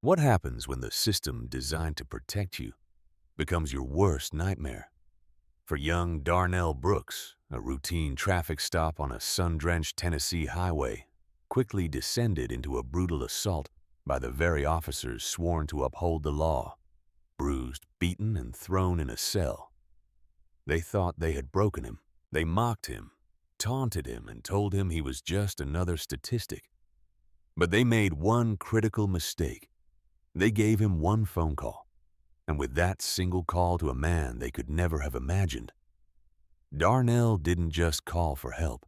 What happens when the system designed to protect you becomes your worst nightmare? For young Darnell Brooks, a routine traffic stop on a sun-drenched Tennessee highway quickly descended into a brutal assault by the very officers sworn to uphold the law. Bruised, beaten, and thrown in a cell. They thought they had broken him. They mocked him, taunted him, and told him he was just another statistic. But they made one critical mistake. They gave him one phone call, and with that single call to a man they could never have imagined, Darnell didn't just call for help.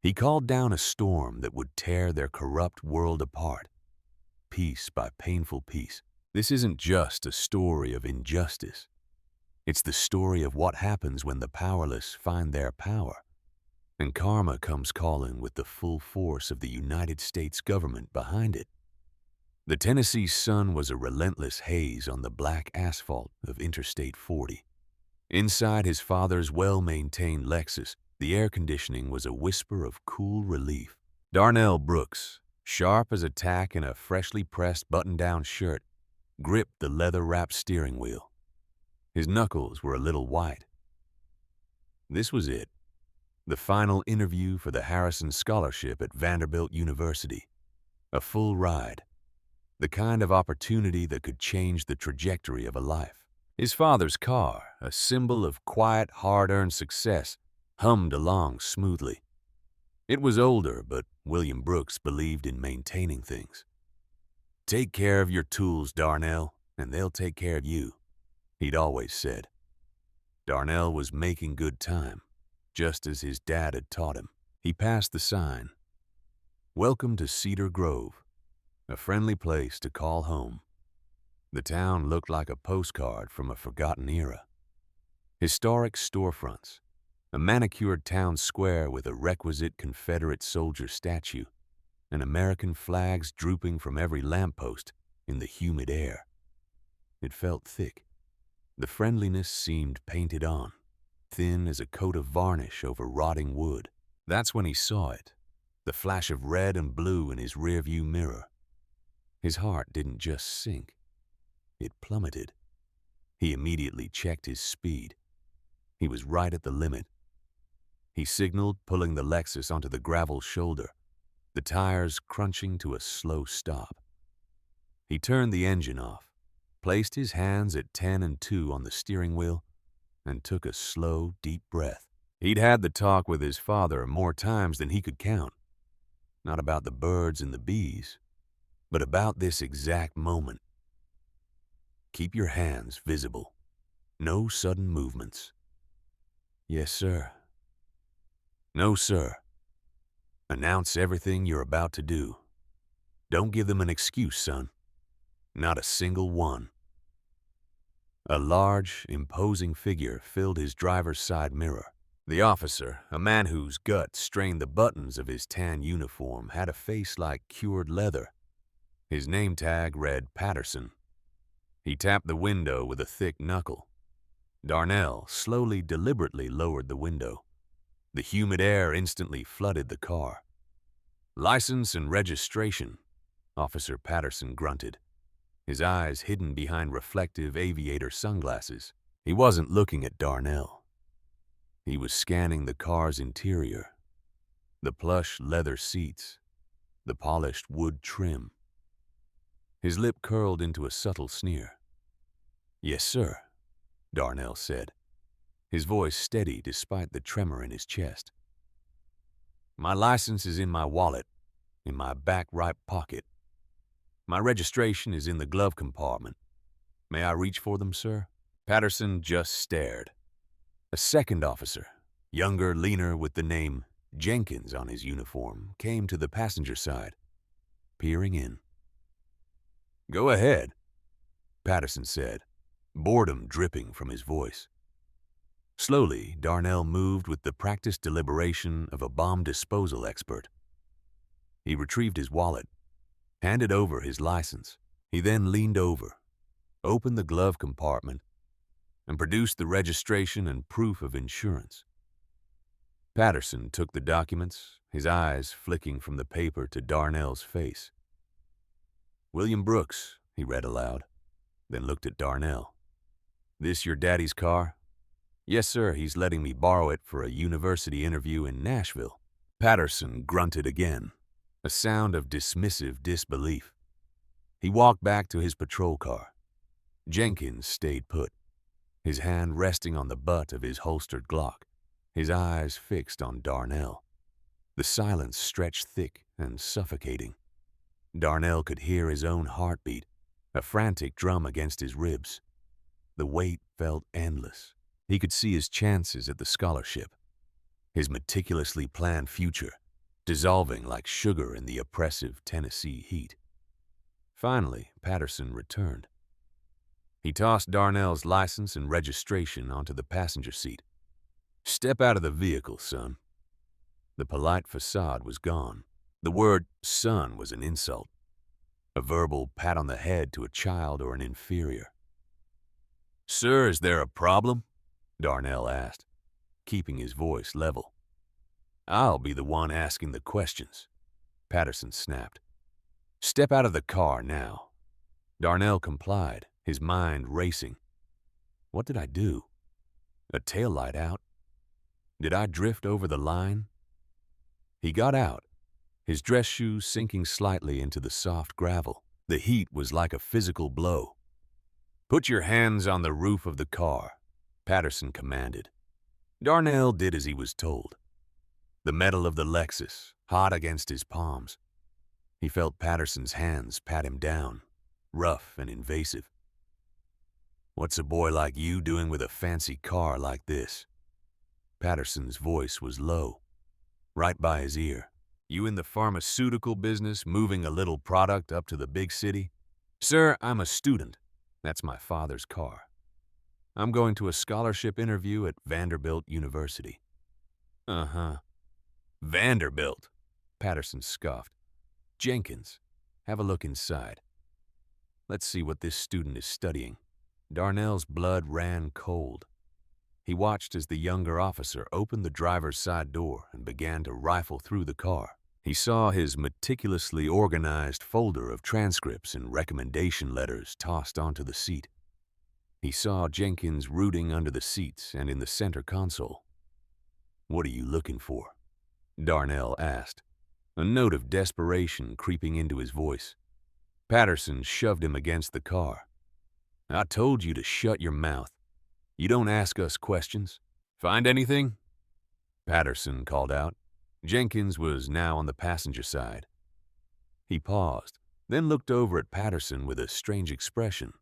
He called down a storm that would tear their corrupt world apart, piece by painful piece. This isn't just a story of injustice. It's the story of what happens when the powerless find their power, and karma comes calling with the full force of the United States government behind it. The Tennessee sun was a relentless haze on the black asphalt of Interstate 40. Inside his father's well-maintained Lexus, the air conditioning was a whisper of cool relief. Darnell Brooks, sharp as a tack in a freshly pressed button-down shirt, gripped the leather-wrapped steering wheel. His knuckles were a little white. This was it, the final interview for the Harrison Scholarship at Vanderbilt University. A full ride. The kind of opportunity that could change the trajectory of a life. His father's car, a symbol of quiet, hard-earned success, hummed along smoothly. It was older, but William Brooks believed in maintaining things. "Take care of your tools, Darnell, and they'll take care of you," he'd always said. Darnell was making good time, just as his dad had taught him. He passed the sign. "Welcome to Cedar Grove, a friendly place to call home." The town looked like a postcard from a forgotten era. Historic storefronts, a manicured town square with a requisite Confederate soldier statue, and American flags drooping from every lamppost in the humid air. It felt thick. The friendliness seemed painted on, thin as a coat of varnish over rotting wood. That's when he saw it, the flash of red and blue in his rearview mirror. His heart didn't just sink, it plummeted. He immediately checked his speed. He was right at the limit. He signaled, pulling the Lexus onto the gravel shoulder, the tires crunching to a slow stop. He turned the engine off, placed his hands at 10 and 2 on the steering wheel, and took a slow, deep breath. He'd had the talk with his father more times than he could count. Not about the birds and the bees, but about this exact moment. "Keep your hands visible. No sudden movements." "Yes, sir." "No, sir. Announce everything you're about to do. Don't give them an excuse, son. Not a single one." A large, imposing figure filled his driver's side mirror. The officer, a man whose gut strained the buttons of his tan uniform, had a face like cured leather. His name tag read Patterson. He tapped the window with a thick knuckle. Darnell slowly, deliberately lowered the window. The humid air instantly flooded the car. "License and registration," Officer Patterson grunted, his eyes hidden behind reflective aviator sunglasses. He wasn't looking at Darnell. He was scanning the car's interior, the plush leather seats, the polished wood trim. His lip curled into a subtle sneer. "Yes, sir," Darnell said, his voice steady despite the tremor in his chest. "My license is in my wallet, in my back right pocket. My registration is in the glove compartment. May I reach for them, sir?" Patterson just stared. A second officer, younger, leaner, with the name Jenkins on his uniform, came to the passenger side, peering in. "Go ahead," Patterson said, boredom dripping from his voice. Slowly, Darnell moved with the practiced deliberation of a bomb disposal expert. He retrieved his wallet, handed over his license. He then leaned over, opened the glove compartment, and produced the registration and proof of insurance. Patterson took the documents, his eyes flicking from the paper to Darnell's face. William Brooks, he read aloud, then looked at Darnell. This your daddy's car? Yes, sir, he's letting me borrow it for a university interview in Nashville. Patterson grunted again, a sound of dismissive disbelief. He walked back to his patrol car. Jenkins stayed put, his hand resting on the butt of his holstered Glock, his eyes fixed on Darnell. The silence stretched thick and suffocating. Darnell could hear his own heartbeat, a frantic drum against his ribs. The wait felt endless. He could see his chances at the scholarship, his meticulously planned future, dissolving like sugar in the oppressive Tennessee heat. Finally, Patterson returned. He tossed Darnell's license and registration onto the passenger seat. Step out of the vehicle, son. The polite facade was gone. The word son was an insult, a verbal pat on the head to a child or an inferior. Sir, is there a problem? Darnell asked, keeping his voice level. I'll be the one asking the questions, Patterson snapped. Step out of the car now. Darnell complied, his mind racing. What did I do? A taillight out? Did I drift over the line? He got out, his dress shoes sinking slightly into the soft gravel. The heat was like a physical blow. Put your hands on the roof of the car, Patterson commanded. Darnell did as he was told. The metal of the Lexus, hot against his palms. He felt Patterson's hands pat him down, rough and invasive. What's a boy like you doing with a fancy car like this? Patterson's voice was low, right by his ear. You in the pharmaceutical business, moving a little product up to the big city? Sir, I'm a student. That's my father's car. I'm going to a scholarship interview at Vanderbilt University. Uh-huh. Vanderbilt, Patterson scoffed. Jenkins, have a look inside. Let's see what this student is studying. Darnell's blood ran cold. He watched as the younger officer opened the driver's side door and began to rifle through the car. He saw his meticulously organized folder of transcripts and recommendation letters tossed onto the seat. He saw Jenkins rooting under the seats and in the center console. What are you looking for? Darnell asked, a note of desperation creeping into his voice. Patterson shoved him against the car. I told you to shut your mouth. You don't ask us questions. Find anything? Patterson called out. Jenkins was now on the passenger side. He paused, then looked over at Patterson with a strange expression.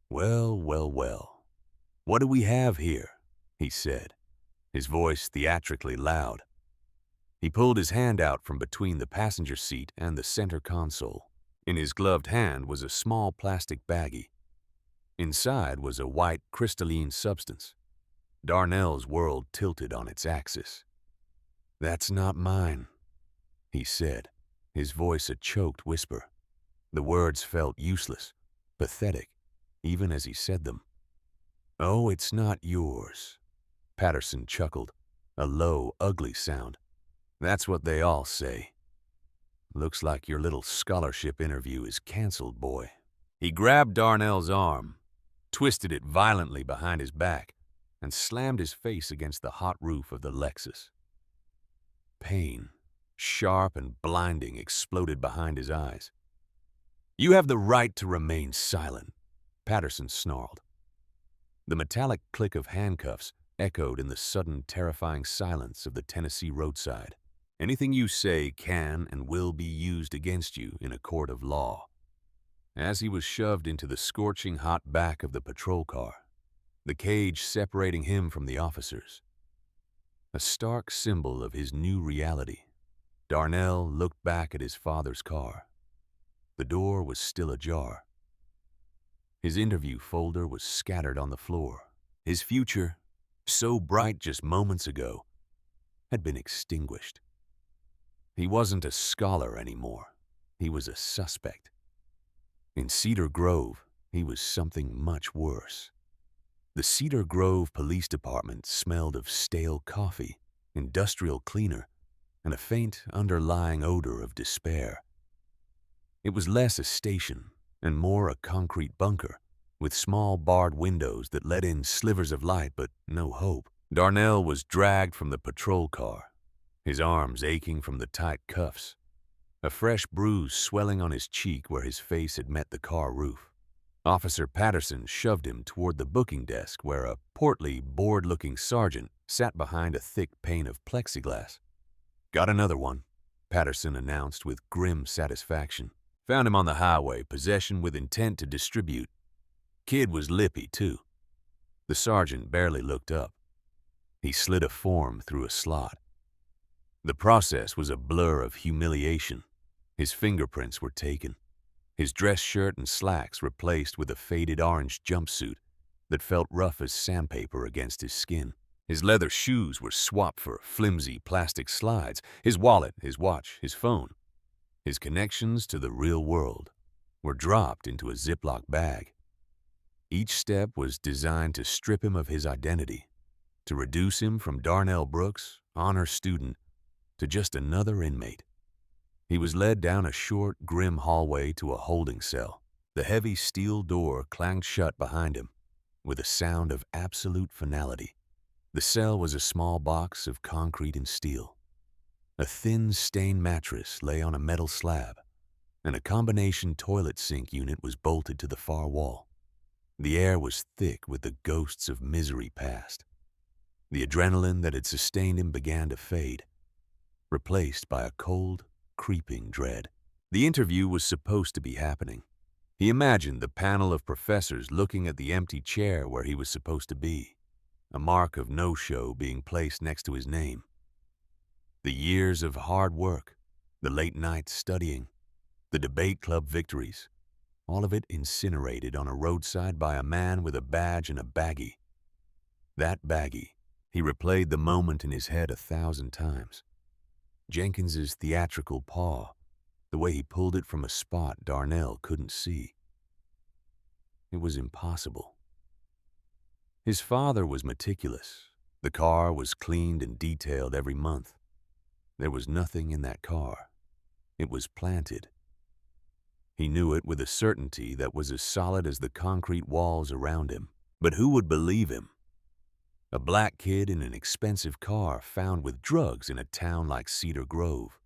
Well, well, well. What do we have here? He said, his voice theatrically loud. He pulled his hand out from between the passenger seat and the center console. In his gloved hand was a small plastic baggie. Inside was a white crystalline substance. Darnell's world tilted on its axis. That's not mine, he said, his voice a choked whisper. The words felt useless, pathetic, even as he said them. Oh, it's not yours, Patterson chuckled, a low, ugly sound. That's what they all say. Looks like your little scholarship interview is canceled, boy. He grabbed Darnell's arm, twisted it violently behind his back, and slammed his face against the hot roof of the Lexus. Pain, sharp and blinding, exploded behind his eyes. You have the right to remain silent, Patterson snarled. The metallic click of handcuffs echoed in the sudden, terrifying silence of the Tennessee roadside. Anything you say can and will be used against you in a court of law. As he was shoved into the scorching hot back of the patrol car, the cage separating him from the officers, a stark symbol of his new reality, Darnell looked back at his father's car. The door was still ajar. His interview folder was scattered on the floor. His future, so bright just moments ago, had been extinguished. He wasn't a scholar anymore. He was a suspect. In Cedar Grove, he was something much worse. The Cedar Grove Police Department smelled of stale coffee, industrial cleaner, and a faint underlying odor of despair. It was less a station and more a concrete bunker, with small barred windows that let in slivers of light but no hope. Darnell was dragged from the patrol car, his arms aching from the tight cuffs, a fresh bruise swelling on his cheek where his face had met the car roof. Officer Patterson shoved him toward the booking desk where a portly, bored-looking sergeant sat behind a thick pane of plexiglass. "Got another one," Patterson announced with grim satisfaction. "Found him on the highway, possession with intent to distribute. Kid was lippy, too." The sergeant barely looked up. He slid a form through a slot. The process was a blur of humiliation. His fingerprints were taken, his dress shirt and slacks replaced with a faded orange jumpsuit that felt rough as sandpaper against his skin. His leather shoes were swapped for flimsy plastic slides, his wallet, his watch, his phone. His connections to the real world were dropped into a Ziploc bag. Each step was designed to strip him of his identity, to reduce him from Darnell Brooks, honor student, to just another inmate. He was led down a short, grim hallway to a holding cell. The heavy steel door clanged shut behind him with a sound of absolute finality. The cell was a small box of concrete and steel. A thin, stained mattress lay on a metal slab, and a combination toilet sink unit was bolted to the far wall. The air was thick with the ghosts of misery past. The adrenaline that had sustained him began to fade, replaced by a cold, creeping dread. The interview was supposed to be happening. He imagined the panel of professors looking at the empty chair where he was supposed to be, a mark of no-show being placed next to his name. The years of hard work, the late nights studying, the debate club victories, all of it incinerated on a roadside by a man with a badge and a baggie. That baggie. He replayed the moment in his head 1,000 times. Jenkins's theatrical paw, the way he pulled it from a spot Darnell couldn't see. It was impossible. His father was meticulous. The car was cleaned and detailed every month. There was nothing in that car. It was planted. He knew it with a certainty that was as solid as the concrete walls around him. But who would believe him? A black kid in an expensive car found with drugs in a town like Cedar Grove.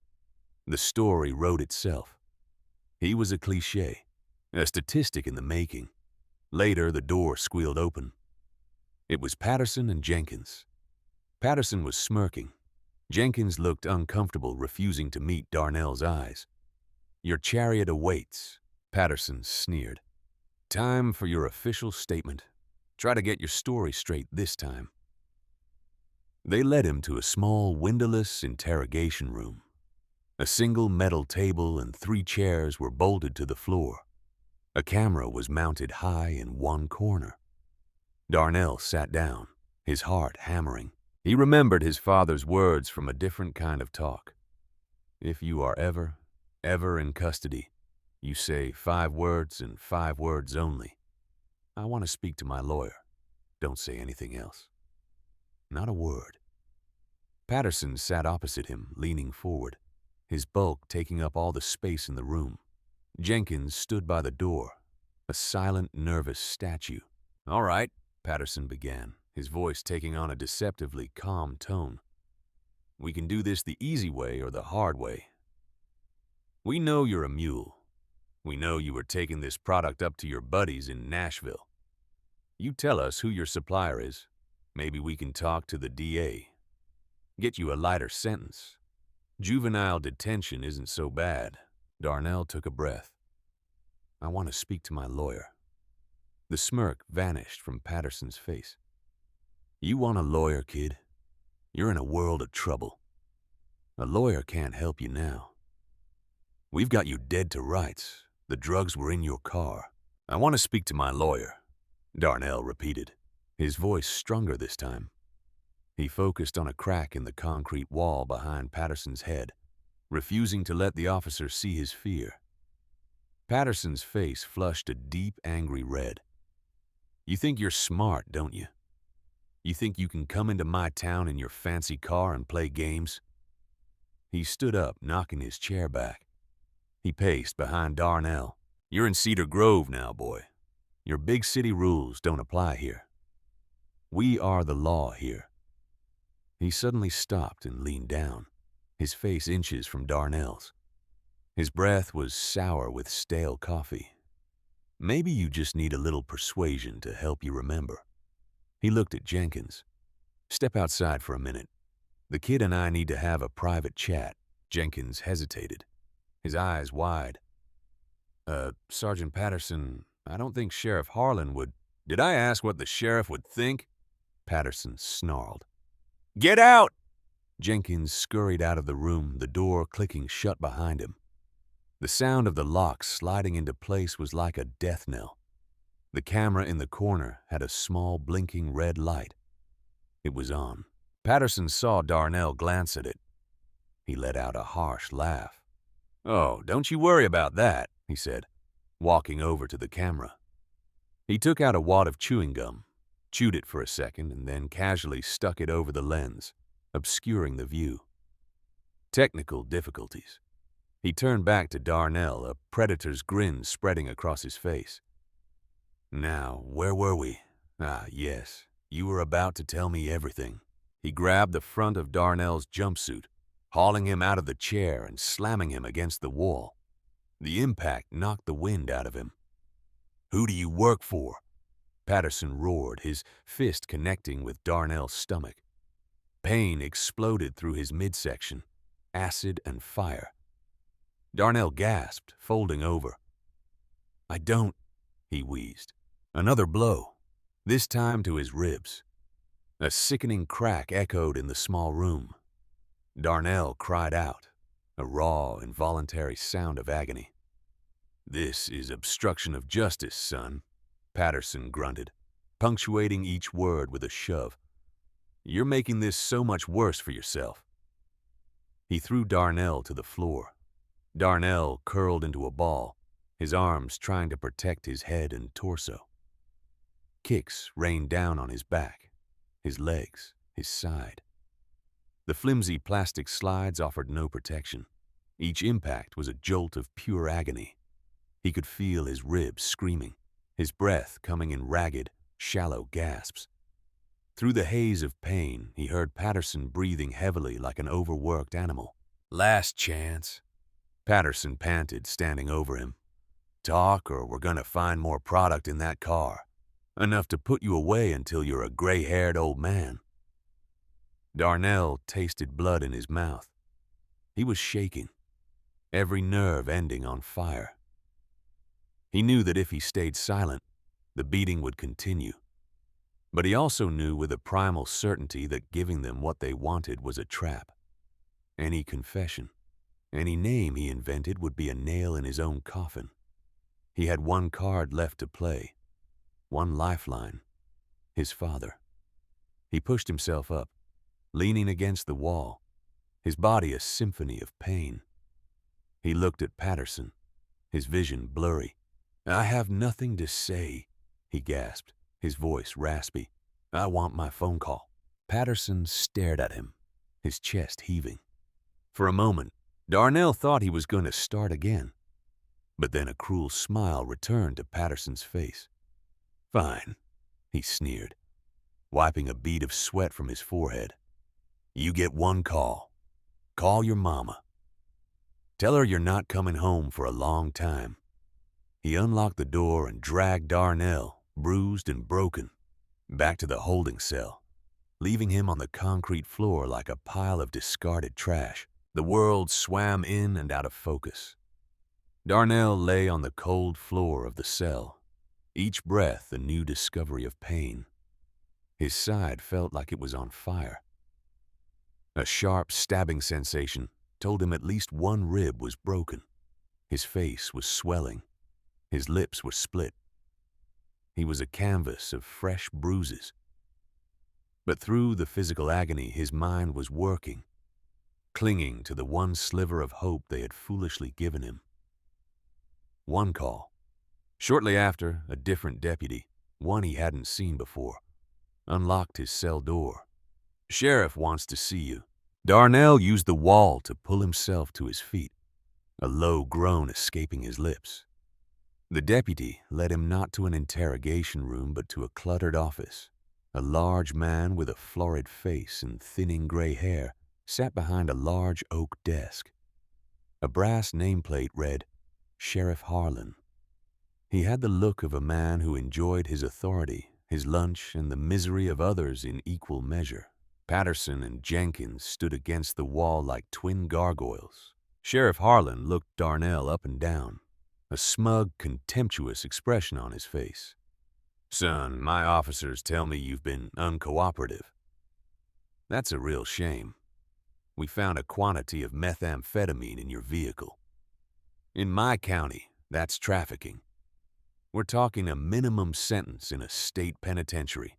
The story wrote itself. He was a cliché, a statistic in the making. Later, the door squealed open. It was Patterson and Jenkins. Patterson was smirking. Jenkins looked uncomfortable, refusing to meet Darnell's eyes. "Your chariot awaits," Patterson sneered. "Time for your official statement. Try to get your story straight this time." They led him to a small, windowless interrogation room. A single metal table and 3 chairs were bolted to the floor. A camera was mounted high in one corner. Darnell sat down, his heart hammering. He remembered his father's words from a different kind of talk. "If you are ever in custody, you say 5 words and 5 words only. I want to speak to my lawyer. Don't say anything else. Not a word." Patterson sat opposite him, leaning forward, his bulk taking up all the space in the room. Jenkins stood by the door, a silent, nervous statue. "All right," Patterson began, his voice taking on a deceptively calm tone. "We can do this the easy way or the hard way. We know you're a mule. We know you were taking this product up to your buddies in Nashville. You tell us who your supplier is. Maybe we can talk to the DA. Get you a lighter sentence. Juvenile detention isn't so bad." Darnell took a breath. "I want to speak to my lawyer." The smirk vanished from Patterson's face. "You want a lawyer, kid? You're in a world of trouble. A lawyer can't help you now. We've got you dead to rights. The drugs were in your car." "I want to speak to my lawyer," Darnell repeated, his voice stronger this time. He focused on a crack in the concrete wall behind Patterson's head, refusing to let the officer see his fear. Patterson's face flushed a deep, angry red. "You think you're smart, don't you? You think you can come into my town in your fancy car and play games?" He stood up, knocking his chair back. He paced behind Darnell. "You're in Cedar Grove now, boy. Your big city rules don't apply here. We are the law here." He suddenly stopped and leaned down, his face inches from Darnell's. His breath was sour with stale coffee. "Maybe you just need a little persuasion to help you remember." He looked at Jenkins. "Step outside for a minute. The kid and I need to have a private chat." Jenkins hesitated, his eyes wide. Sergeant Patterson, I don't think Sheriff Harlan would." "Did I ask what the sheriff would think?" Patterson snarled. "Get out!" Jenkins scurried out of the room, the door clicking shut behind him. The sound of the lock sliding into place was like a death knell. The camera in the corner had a small blinking red light. It was on. Patterson saw Darnell glance at it. He let out a harsh laugh. "Oh, don't you worry about that," he said, walking over to the camera. He took out a wad of chewing gum, chewed it for a second, and then casually stuck it over the lens, obscuring the view. Technical difficulties. He turned back to Darnell, a predator's grin spreading across his face. "Now, where were we? Ah, yes, you were about to tell me everything." He grabbed the front of Darnell's jumpsuit, hauling him out of the chair and slamming him against the wall. The impact knocked the wind out of him. "Who do you work for?" Patterson roared, his fist connecting with Darnell's stomach. Pain exploded through his midsection, acid and fire. Darnell gasped, folding over. "I don't," he wheezed. Another blow, this time to his ribs. A sickening crack echoed in the small room. Darnell cried out, a raw, involuntary sound of agony. "This is obstruction of justice, son," Patterson grunted, punctuating each word with a shove. "You're making this so much worse for yourself." He threw Darnell to the floor. Darnell curled into a ball, his arms trying to protect his head and torso. Kicks rained down on his back, his legs, his side. The flimsy plastic slides offered no protection. Each impact was a jolt of pure agony. He could feel his ribs screaming, his breath coming in ragged, shallow gasps. Through the haze of pain, he heard Patterson breathing heavily like an overworked animal. "Last chance," Patterson panted, standing over him. "Talk or we're gonna find more product in that car. Enough to put you away until you're a gray-haired old man." Darnell tasted blood in his mouth. He was shaking, every nerve ending on fire. He knew that if he stayed silent, the beating would continue. But he also knew with a primal certainty that giving them what they wanted was a trap. Any confession, any name he invented would be a nail in his own coffin. He had one card left to play, one lifeline, his father. He pushed himself up, leaning against the wall, his body a symphony of pain. He looked at Patterson, his vision blurry. "I have nothing to say," he gasped, his voice raspy. "I want my phone call." Patterson stared at him, his chest heaving. For a moment, Darnell thought he was going to start again. But then a cruel smile returned to Patterson's face. "Fine," he sneered, wiping a bead of sweat from his forehead. "You get one call. Call your mama. Tell her you're not coming home for a long time." He unlocked the door and dragged Darnell, bruised and broken, back to the holding cell, leaving him on the concrete floor like a pile of discarded trash. The world swam in and out of focus. Darnell lay on the cold floor of the cell, each breath a new discovery of pain. His side felt like it was on fire. A sharp stabbing sensation told him at least one rib was broken. His face was swelling. His lips were split. He was a canvas of fresh bruises. But through the physical agony, his mind was working, clinging to the one sliver of hope they had foolishly given him. One call. Shortly after, a different deputy, one he hadn't seen before, unlocked his cell door. "Sheriff wants to see you." Darnell used the wall to pull himself to his feet. a low groan escaping his lips. The deputy led him not to an interrogation room but to a cluttered office. A large man with a florid face and thinning gray hair sat behind a large oak desk. A brass nameplate read, Sheriff Harlan. He had the look of a man who enjoyed his authority, his lunch, and the misery of others in equal measure. Patterson and Jenkins stood against the wall like twin gargoyles. Sheriff Harlan looked Darnell up and down, a smug, contemptuous expression on his face. "Son, my officers tell me you've been uncooperative. That's a real shame. We found a quantity of methamphetamine in your vehicle. In my county, that's trafficking. We're talking a minimum sentence in a state penitentiary.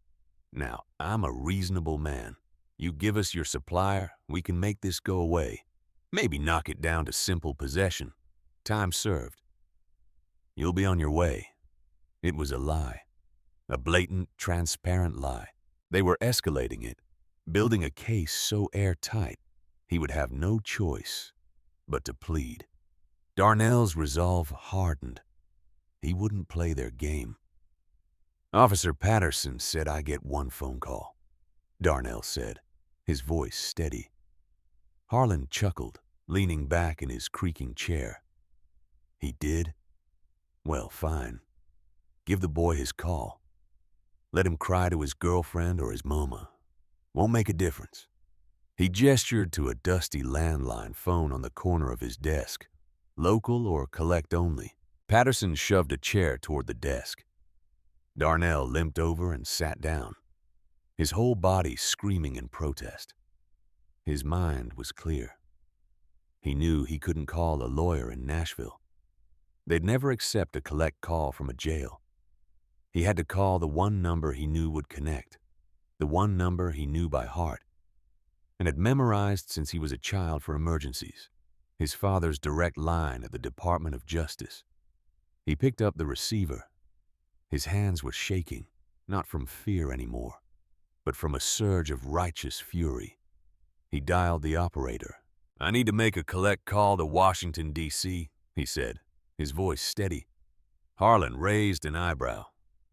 Now, I'm a reasonable man. You give us your supplier, we can make this go away. Maybe knock it down to simple possession. Time served. You'll be on your way." It was a lie. A blatant, transparent lie. They were escalating it, building a case so airtight he would have no choice but to plead. Darnell's resolve hardened. He wouldn't play their game. "Officer Patterson said I get one phone call," Darnell said, his voice steady. Harlan chuckled, leaning back in his creaking chair. "He did? Well, fine. Give the boy his call. Let him cry to his girlfriend or his mama. Won't make a difference." He gestured to a dusty landline phone on the corner of his desk. "Local or collect only?" Patterson shoved a chair toward the desk. Darnell limped over and sat down, his whole body screaming in protest. His mind was clear. He knew he couldn't call a lawyer in Nashville. They'd never accept a collect call from a jail. He had to call the one number he knew would connect, the one number he knew by heart, and had memorized since he was a child for emergencies, his father's direct line at the Department of Justice. He picked up the receiver. His hands were shaking, not from fear anymore, but from a surge of righteous fury. He dialed the operator. "I need to make a collect call to Washington, D.C., he said, his voice steady. Harlan raised an eyebrow.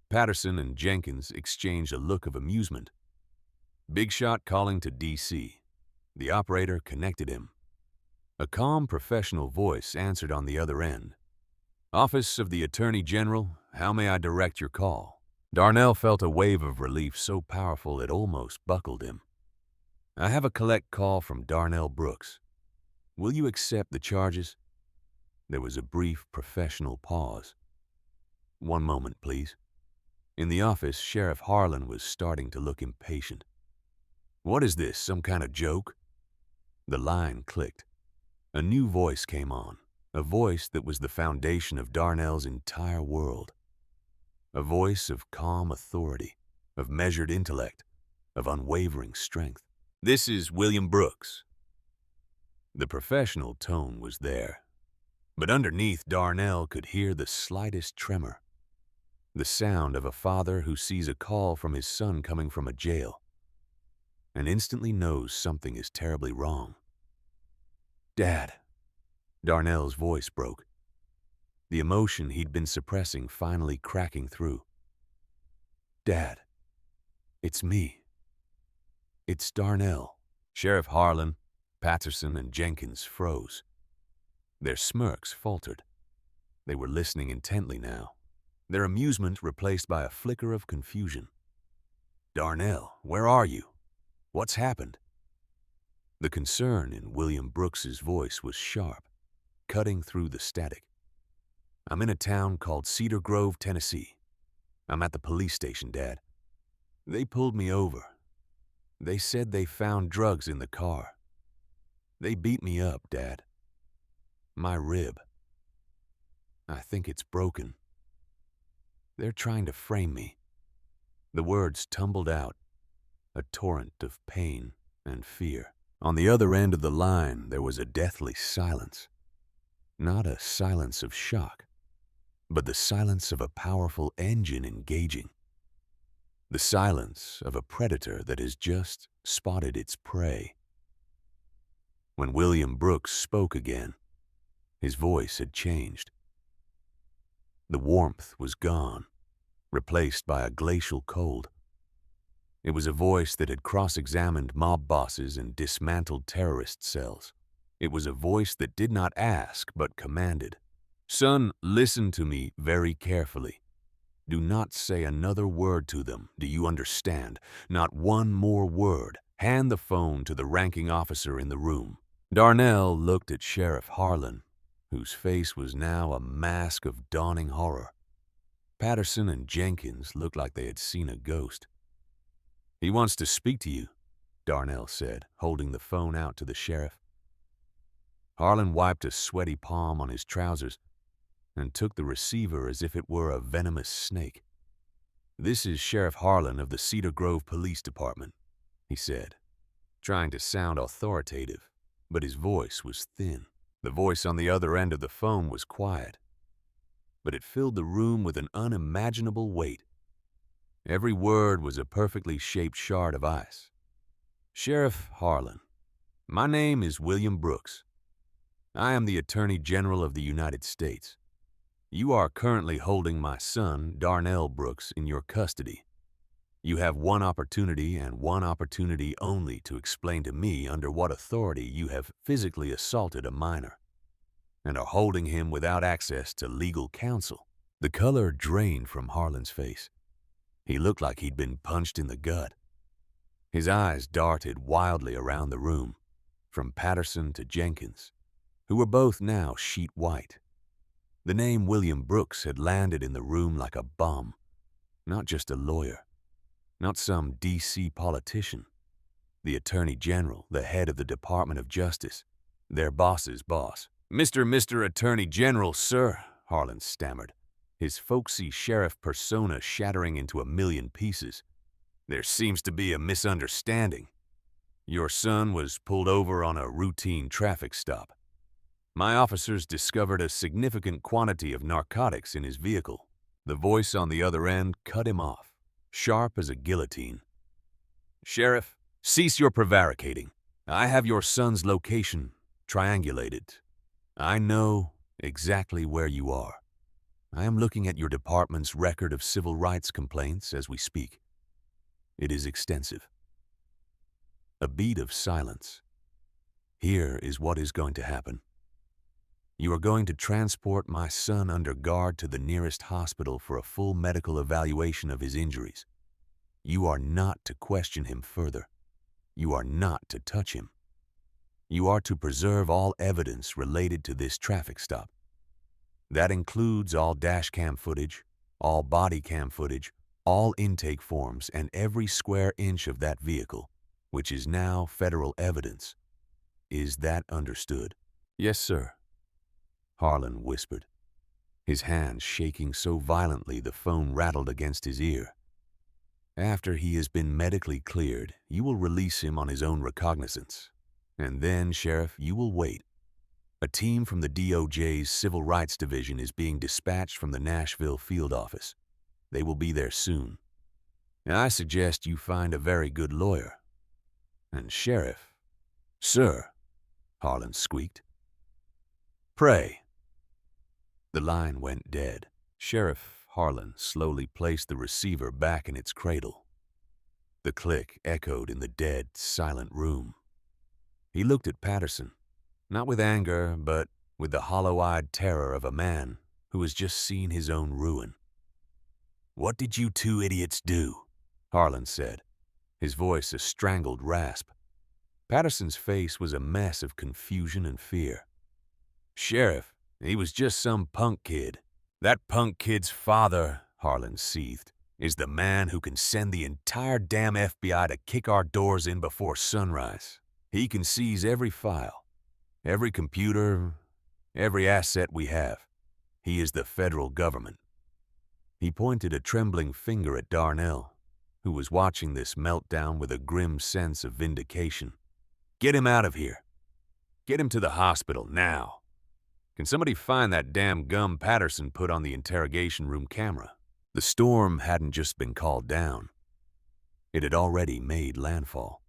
Patterson and Jenkins exchanged a look of amusement. Big shot calling to D.C. The operator connected him. A calm, professional voice answered on the other end. "Office of the Attorney General, how may I direct your call?" Darnell felt a wave of relief so powerful it almost buckled him. "I have a collect call from Darnell Brooks. Will you accept the charges?" There was a brief, professional pause. "One moment, please." In the office, Sheriff Harlan was starting to look impatient. "What is this, some kind of joke?" The line clicked. A new voice came on, a voice that was the foundation of Darnell's entire world. A voice of calm authority, of measured intellect, of unwavering strength. "This is William Brooks." The professional tone was there, but underneath Darnell could hear the slightest tremor. The sound of a father who sees a call from his son coming from a jail and instantly knows something is terribly wrong. "Dad," Darnell's voice broke, the emotion he'd been suppressing finally cracking through. "Dad, it's me. It's Darnell." Sheriff Harlan, Patterson, and Jenkins froze. Their smirks faltered. They were listening intently now, their amusement replaced by a flicker of confusion. "Darnell, where are you? What's happened?" The concern in William Brooks's voice was sharp, cutting through the static. "I'm in a town called Cedar Grove, Tennessee. I'm at the police station, Dad. They pulled me over. They said they found drugs in the car. They beat me up, Dad. My rib. I think it's broken. They're trying to frame me." The words tumbled out, a torrent of pain and fear. On the other end of the line, there was a deathly silence. Not a silence of shock, but the silence of a powerful engine engaging. The silence of a predator that has just spotted its prey. When William Brooks spoke again, His voice had changed. The warmth was gone, replaced by a glacial cold. It was a voice that had cross-examined mob bosses and dismantled terrorist cells. It was a voice that did not ask but commanded. "Son, listen to me very carefully. Do not say another word to them, do you understand? Not one more word. Hand the phone to the ranking officer in the room." Darnell looked at Sheriff Harlan, whose face was now a mask of dawning horror. Patterson and Jenkins looked like they had seen a ghost. "He wants to speak to you," Darnell said, holding the phone out to the sheriff. Harlan wiped a sweaty palm on his trousers and took the receiver as if it were a venomous snake. "This is Sheriff Harlan of the Cedar Grove Police Department," he said, trying to sound authoritative, but his voice was thin. The voice on the other end of the phone was quiet, but it filled the room with an unimaginable weight. Every word was a perfectly shaped shard of ice. "Sheriff Harlan, my name is William Brooks. I am the Attorney General of the United States. You are currently holding my son, Darnell Brooks, in your custody. You have one opportunity and one opportunity only to explain to me under what authority you have physically assaulted a minor and are holding him without access to legal counsel." The color drained from Harlan's face. He looked like he'd been punched in the gut. His eyes darted wildly around the room, from Patterson to Jenkins, who were both now sheet white. The name William Brooks had landed in the room like a bomb. Not just a lawyer, not some D.C. politician. The Attorney General, the head of the Department of Justice, their boss's boss. Mr. Attorney General, sir," Harlan stammered, his folksy sheriff persona shattering into a million pieces. "There seems to be a misunderstanding. Your son was pulled over on a routine traffic stop. My officers discovered a significant quantity of narcotics in his vehicle." The voice on the other end cut him off, sharp as a guillotine. "Sheriff, cease your prevaricating. I have your son's location triangulated. I know exactly where you are. I am looking at your department's record of civil rights complaints as we speak. It is extensive." A beat of silence. "Here is what is going to happen. You are going to transport my son under guard to the nearest hospital for a full medical evaluation of his injuries. You are not to question him further. You are not to touch him. You are to preserve all evidence related to this traffic stop. That includes all dash cam footage, all body cam footage, all intake forms, and every square inch of that vehicle, which is now federal evidence. Is that understood?" "Yes, sir," Harlan whispered, his hand shaking so violently the phone rattled against his ear. "After he has been medically cleared, you will release him on his own recognizance. And then, Sheriff, you will wait. A team from the DOJ's Civil Rights Division is being dispatched from the Nashville field office. They will be there soon. I suggest you find a very good lawyer. And Sheriff..." "Sir," Harlan squeaked. "Pray." The line went dead. Sheriff Harlan slowly placed the receiver back in its cradle. The click echoed in the dead, silent room. He looked at Patterson, not with anger, but with the hollow-eyed terror of a man who has just seen his own ruin. "What did you two idiots do?" Harlan said, his voice a strangled rasp. Patterson's face was a mess of confusion and fear. "Sheriff, he was just some punk kid." "That punk kid's father," Harlan seethed, "is the man who can send the entire damn FBI to kick our doors in before sunrise. He can seize every file, every computer, every asset we have. He is the federal government." He pointed a trembling finger at Darnell, who was watching this meltdown with a grim sense of vindication. "Get him out of here. Get him to the hospital now. Can somebody find that damn gum Patterson put on the interrogation room camera?" The storm hadn't just been called down. It had already made landfall.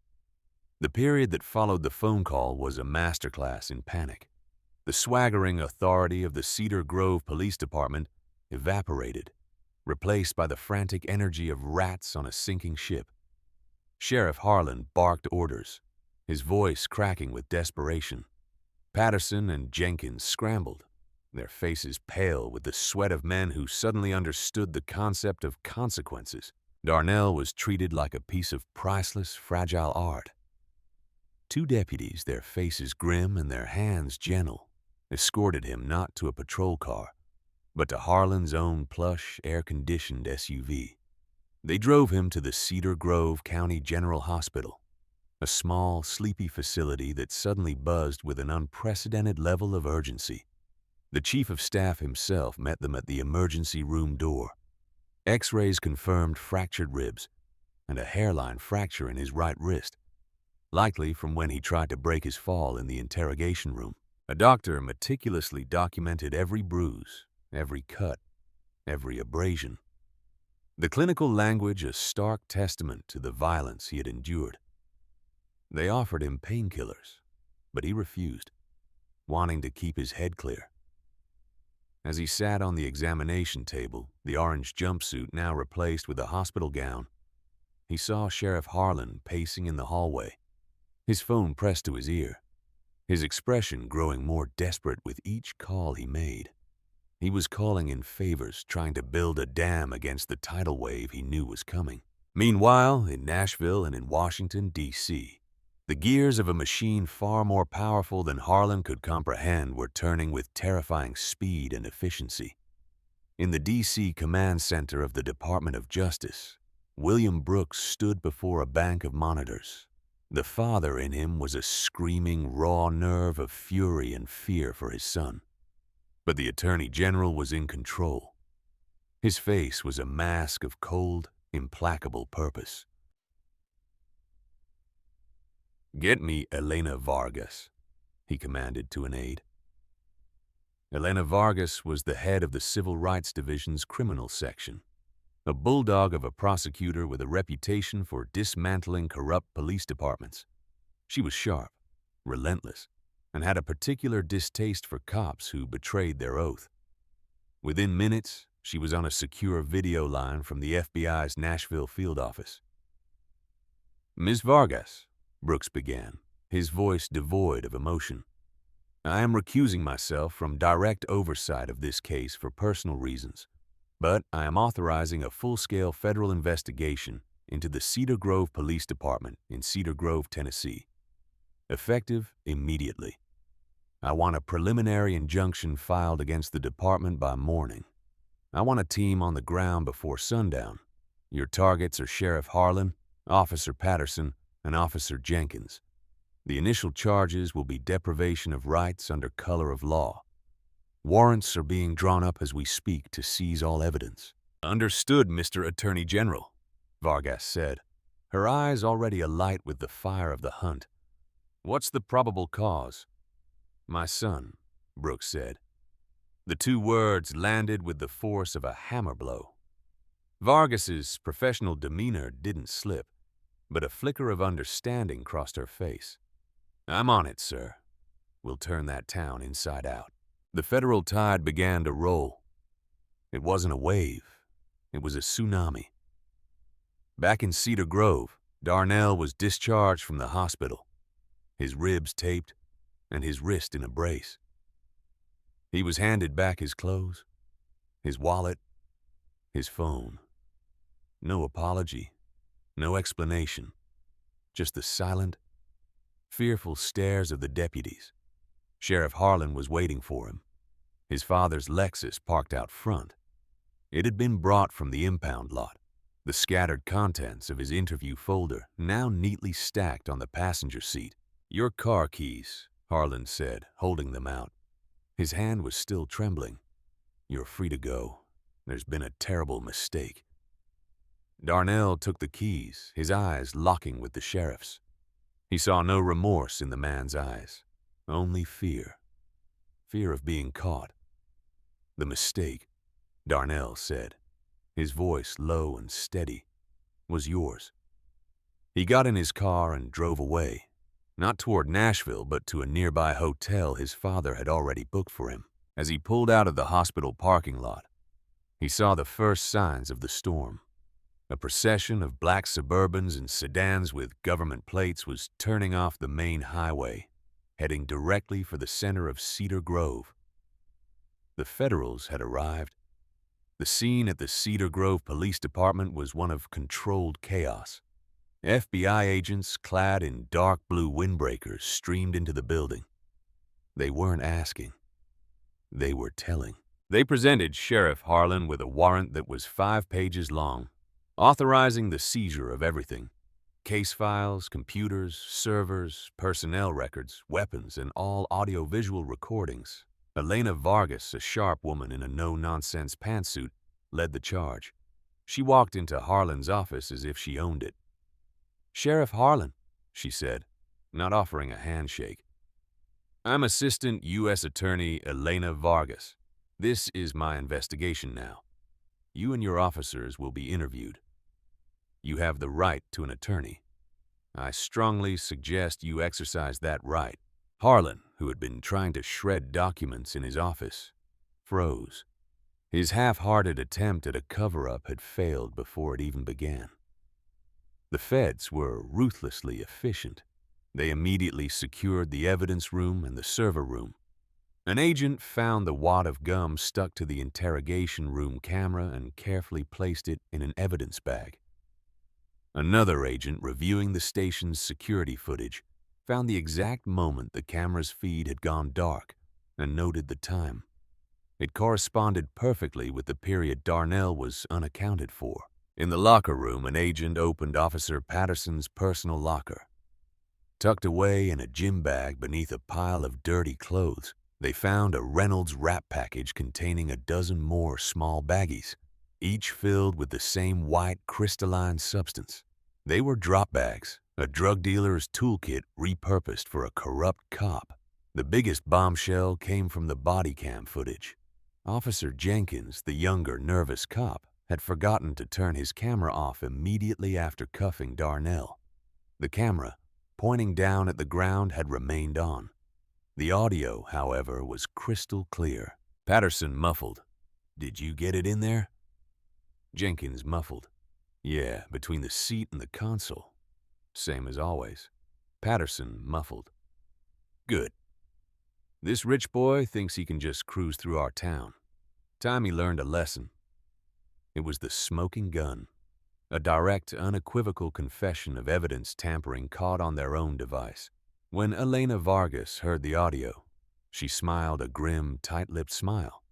The period that followed the phone call was a masterclass in panic. The swaggering authority of the Cedar Grove Police Department evaporated, replaced by the frantic energy of rats on a sinking ship. Sheriff Harlan barked orders, his voice cracking with desperation. Patterson and Jenkins scrambled, their faces pale with the sweat of men who suddenly understood the concept of consequences. Darnell was treated like a piece of priceless, fragile art. Two deputies, their faces grim and their hands gentle, escorted him not to a patrol car, but to Harlan's own plush, air-conditioned SUV. They drove him to the Cedar Grove County General Hospital, a small, sleepy facility that suddenly buzzed with an unprecedented level of urgency. The chief of staff himself met them at the emergency room door. X-rays confirmed fractured ribs and a hairline fracture in his right wrist, likely from when he tried to break his fall in the interrogation room. A doctor meticulously documented every bruise, every cut, every abrasion. The clinical language a stark testament to the violence he had endured. They offered him painkillers, but he refused, wanting to keep his head clear. As he sat on the examination table, the orange jumpsuit now replaced with a hospital gown, he saw Sheriff Harlan pacing in the hallway, his phone pressed to his ear, his expression growing more desperate with each call he made. He was calling in favors, trying to build a dam against the tidal wave he knew was coming. Meanwhile, in Nashville and in Washington, D.C., the gears of a machine far more powerful than Harlan could comprehend were turning with terrifying speed and efficiency. In the D.C. command center of the Department of Justice, William Brooks stood before a bank of monitors. The father in him was a screaming, raw nerve of fury and fear for his son. But the Attorney General was in control. His face was a mask of cold, implacable purpose. "Get me Elena Vargas," he commanded to an aide. Elena Vargas was the head of the Civil Rights Division's criminal section, a bulldog of a prosecutor with a reputation for dismantling corrupt police departments. She was sharp, relentless, and had a particular distaste for cops who betrayed their oath. Within minutes, she was on a secure video line from the FBI's Nashville field office. "Ms. Vargas," Brooks began, his voice devoid of emotion, "I am recusing myself from direct oversight of this case for personal reasons, but I am authorizing a full-scale federal investigation into the Cedar Grove Police Department in Cedar Grove, Tennessee, effective immediately. I want a preliminary injunction filed against the department by morning. I want a team on the ground before sundown. Your targets are Sheriff Harlan, Officer Patterson, and Officer Jenkins. The initial charges will be deprivation of rights under color of law. Warrants are being drawn up as we speak to seize all evidence." "Understood, Mr. Attorney General," Vargas said, her eyes already alight with the fire of the hunt. "What's the probable cause?" "My son," Brooks said. The two words landed with the force of a hammer blow. Vargas's professional demeanor didn't slip, but a flicker of understanding crossed her face. "I'm on it, sir. We'll turn that town inside out." The federal tide began to roll. It wasn't a wave. It was a tsunami. Back in Cedar Grove, Darnell was discharged from the hospital, his ribs taped and his wrist in a brace. He was handed back his clothes, his wallet, his phone. No apology, no explanation, just the silent, fearful stares of the deputies. Sheriff Harlan was waiting for him, his father's Lexus parked out front. It had been brought from the impound lot, the scattered contents of his interview folder now neatly stacked on the passenger seat. "Your car keys," Harlan said, holding them out. His hand was still trembling. "You're free to go. There's been a terrible mistake." Darnell took the keys, his eyes locking with the sheriff's. He saw no remorse in the man's eyes, only fear. Fear of being caught. "The mistake," Darnell said, his voice low and steady, "was yours." He got in his car and drove away, Not toward Nashville, but to a nearby hotel his father had already booked for him. As he pulled out of the hospital parking lot, he saw the first signs of the storm. A procession of black Suburbans and sedans with government plates was turning off the main highway, heading directly for the center of Cedar Grove. The Federals had arrived. The scene at the Cedar Grove Police Department was one of controlled chaos. FBI agents clad in dark blue windbreakers streamed into the building. They weren't asking. They were telling. They presented Sheriff Harlan with a warrant that was 5 pages long, authorizing the seizure of everything: case files, computers, servers, personnel records, weapons, and all audiovisual recordings. Elena Vargas, a sharp woman in a no-nonsense pantsuit, led the charge. She walked into Harlan's office as if she owned it. "Sheriff Harlan," she said, not offering a handshake. "I'm Assistant U.S. Attorney Elena Vargas. This is my investigation now. You and your officers will be interviewed. You have the right to an attorney. I strongly suggest you exercise that right." Harlan, who had been trying to shred documents in his office, froze. His half-hearted attempt at a cover-up had failed before it even began. The feds were ruthlessly efficient. They immediately secured the evidence room and the server room. An agent found the wad of gum stuck to the interrogation room camera and carefully placed it in an evidence bag. Another agent, reviewing the station's security footage, found the exact moment the camera's feed had gone dark and noted the time. It corresponded perfectly with the period Darnell was unaccounted for. In the locker room, an agent opened Officer Patterson's personal locker. Tucked away in a gym bag beneath a pile of dirty clothes, they found a Reynolds Wrap package containing a dozen more small baggies, each filled with the same white crystalline substance. They were drop bags, a drug dealer's toolkit repurposed for a corrupt cop. The biggest bombshell came from the body cam footage. Officer Jenkins, the younger, nervous cop, had forgotten to turn his camera off immediately after cuffing Darnell. The camera, pointing down at the ground, had remained on. The audio, however, was crystal clear. Patterson muffled, "Did you get it in there?" Jenkins muffled, "Yeah, between the seat and the console. Same as always." Patterson muffled, "Good. This rich boy thinks he can just cruise through our town. Time he learned a lesson." It was the smoking gun, a direct, unequivocal confession of evidence tampering caught on their own device. When Elena Vargas heard the audio, she smiled a grim, tight-lipped smile.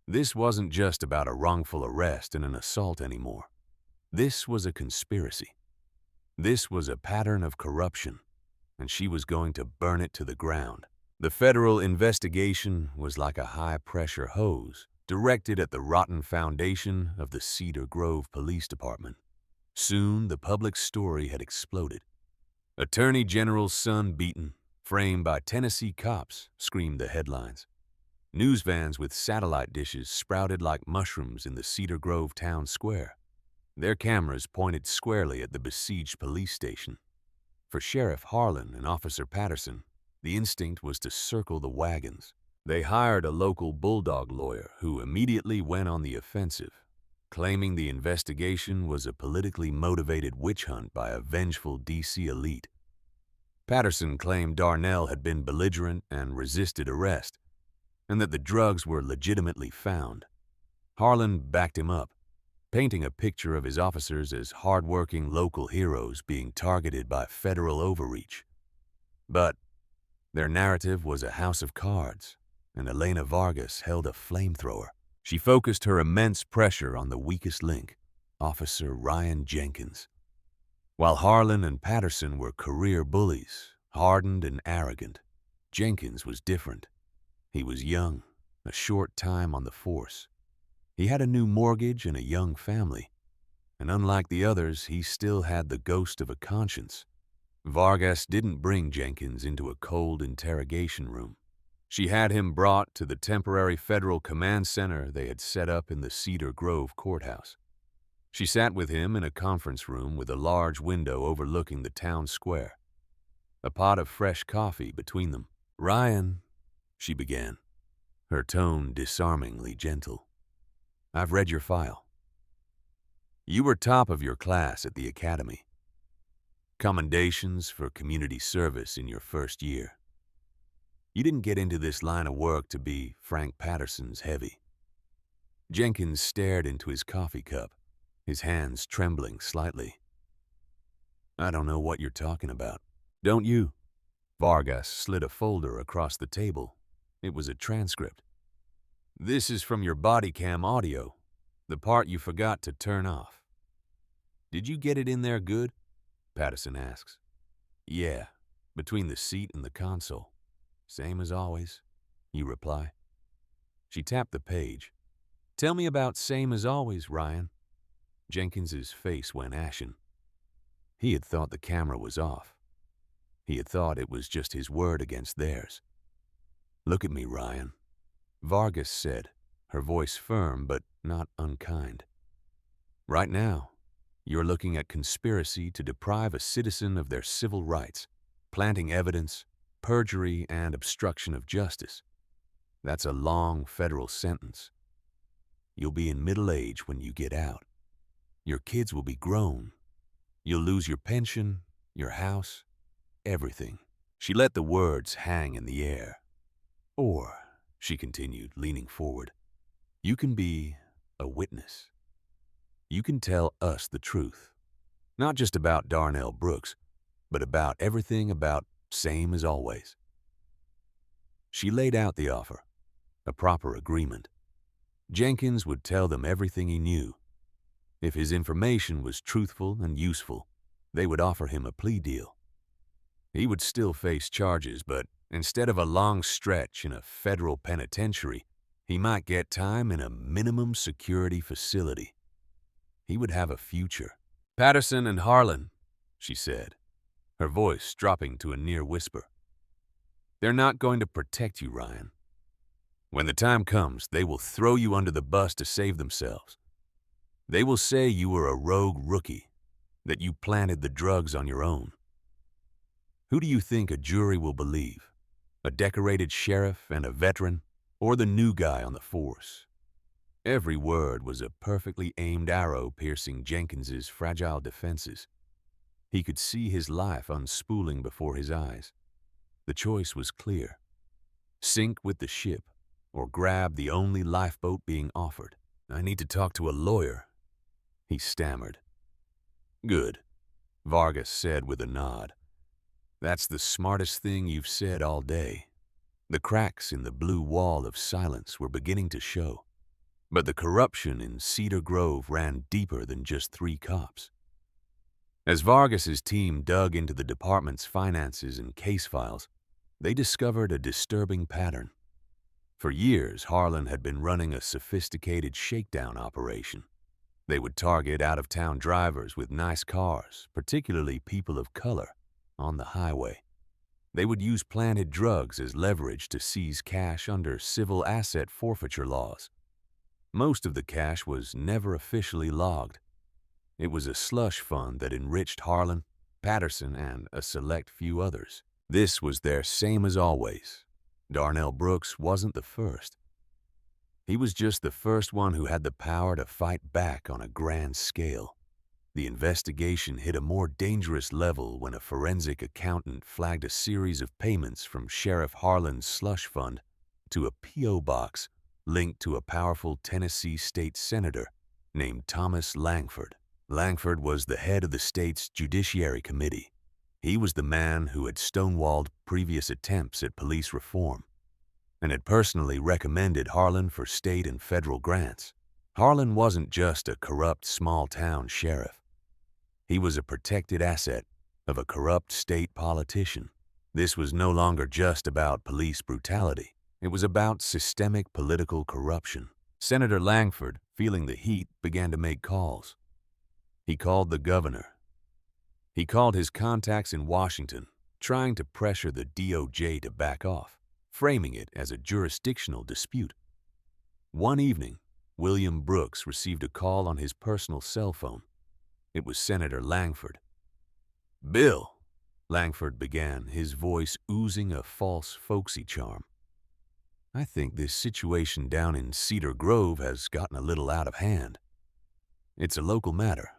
This wasn't just about a wrongful arrest and an assault anymore. This was a conspiracy. This was a pattern of corruption, and she was going to burn it to the ground. The federal investigation was like a high-pressure hose directed at the rotten foundation of the Cedar Grove Police Department. Soon, the public story had exploded. "Attorney General's son beaten, framed by Tennessee cops," screamed the headlines. News vans with satellite dishes sprouted like mushrooms in the Cedar Grove town square. Their cameras pointed squarely at the besieged police station. For Sheriff Harlan and Officer Patterson, the instinct was to circle the wagons. They hired a local bulldog lawyer who immediately went on the offensive, claiming the investigation was a politically motivated witch hunt by a vengeful D.C. elite. Patterson claimed Darnell had been belligerent and resisted arrest, and that the drugs were legitimately found. Harlan backed him up, painting a picture of his officers as hard-working local heroes being targeted by federal overreach. But their narrative was a house of cards, and Elena Vargas held a flamethrower. She focused her immense pressure on the weakest link, Officer Ryan Jenkins. While Harlan and Patterson were career bullies, hardened and arrogant, Jenkins was different. He was young, a short time on the force. He had a new mortgage and a young family, and unlike the others, he still had the ghost of a conscience. Vargas didn't bring Jenkins into a cold interrogation room. She had him brought to the temporary federal command center they had set up in the Cedar Grove courthouse. She sat with him in a conference room with a large window overlooking the town square. a pot of fresh coffee between them. "Ryan," she began, her tone disarmingly gentle, "I've read your file. You were top of your class at the academy. Commendations for community service in your first year. You didn't get into this line of work to be Frank Patterson's heavy." Jenkins stared into his coffee cup, his hands trembling slightly. "I don't know what you're talking about." "Don't you?" Vargas slid a folder across the table. It was a transcript. "This is from your body cam audio, the part you forgot to turn off." "Did you get it in there good?" Patterson asks. "Yeah, between the seat and the console. Same as always," you reply. She tapped the page. "Tell me about same as always, Ryan." Jenkins's face went ashen. He had thought the camera was off. He had thought it was just his word against theirs. "Look at me, Ryan," Vargas said, her voice firm but not unkind. "Right now, you're looking at conspiracy to deprive a citizen of their civil rights, planting evidence, perjury, and obstruction of justice. That's a long federal sentence. You'll be in middle age when you get out. Your kids will be grown. You'll lose your pension, your house, everything." She let the words hang in the air. "Or," she continued, leaning forward, "you can be a witness. You can tell us the truth, not just about Darnell Brooks, but about everything about same as always." She laid out the offer, a proper agreement. Jenkins would tell them everything he knew. If his information was truthful and useful, they would offer him a plea deal. He would still face charges, but instead of a long stretch in a federal penitentiary, he might get time in a minimum security facility. He would have a future. "Patterson and Harlan," she said, her voice dropping to a near whisper. "They're not going to protect you, Ryan. When the time comes, they will throw you under the bus to save themselves. They will say you were a rogue rookie, that you planted the drugs on your own. Who do you think a jury will believe? A decorated sheriff and a veteran, or the new guy on the force?" Every word was a perfectly aimed arrow piercing Jenkins's fragile defenses. He could see his life unspooling before his eyes. The choice was clear. Sink with the ship, or grab the only lifeboat being offered. "I need to talk to a lawyer," he stammered. "Good," Vargas said with a nod. "That's the smartest thing you've said all day." The cracks in the blue wall of silence were beginning to show. But the corruption in Cedar Grove ran deeper than just 3 cops. As Vargas's team dug into the department's finances and case files, they discovered a disturbing pattern. For years, Harlan had been running a sophisticated shakedown operation. They would target out-of-town drivers with nice cars, particularly people of color, on the highway. They would use planted drugs as leverage to seize cash under civil asset forfeiture laws. Most of the cash was never officially logged. It was a slush fund that enriched Harlan, Patterson, and a select few others. This was their same as always. Darnell Brooks wasn't the first. He was just the first one who had the power to fight back on a grand scale. The investigation hit a more dangerous level when a forensic accountant flagged a series of payments from Sheriff Harlan's slush fund to a P.O. box linked to a powerful Tennessee state senator named Thomas Langford. Langford was the head of the state's Judiciary Committee. He was the man who had stonewalled previous attempts at police reform and had personally recommended Harlan for state and federal grants. Harlan wasn't just a corrupt small-town sheriff. He was a protected asset of a corrupt state politician. This was no longer just about police brutality. It was about systemic political corruption. Senator Langford, feeling the heat, began to make calls. He called the governor. He called his contacts in Washington, trying to pressure the DOJ to back off, framing it as a jurisdictional dispute. One evening, William Brooks received a call on his personal cell phone. It was Senator Langford. "Bill," Langford began, his voice oozing a false folksy charm. "I think this situation down in Cedar Grove has gotten a little out of hand. It's a local matter.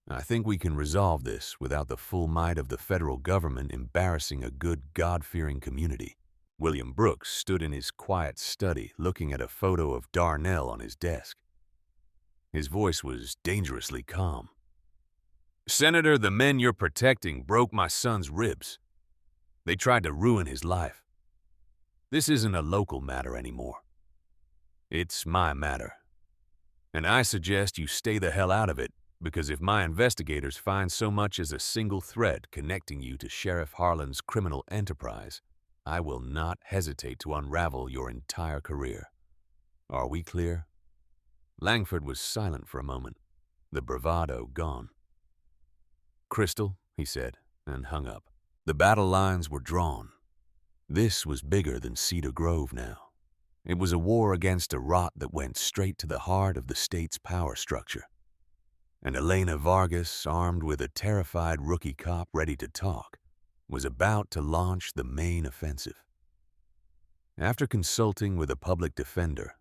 I think we can resolve this without the full might of the federal government embarrassing a good, God-fearing community." William Brooks stood in his quiet study looking at a photo of Darnell on his desk. His voice was dangerously calm. "Senator, the men you're protecting broke my son's ribs. They tried to ruin his life. This isn't a local matter anymore. It's my matter. And I suggest you stay the hell out of it, because if my investigators find so much as a single thread connecting you to Sheriff Harlan's criminal enterprise, I will not hesitate to unravel your entire career. Are we clear?" Langford was silent for a moment, the bravado gone. "Crystal," he said, and hung up. The battle lines were drawn. This was bigger than Cedar Grove now. It was a war against a rot that went straight to the heart of the state's power structure. And Elena Vargas, armed with a terrified rookie cop ready to talk, was about to launch the main offensive. After consulting with a public defender,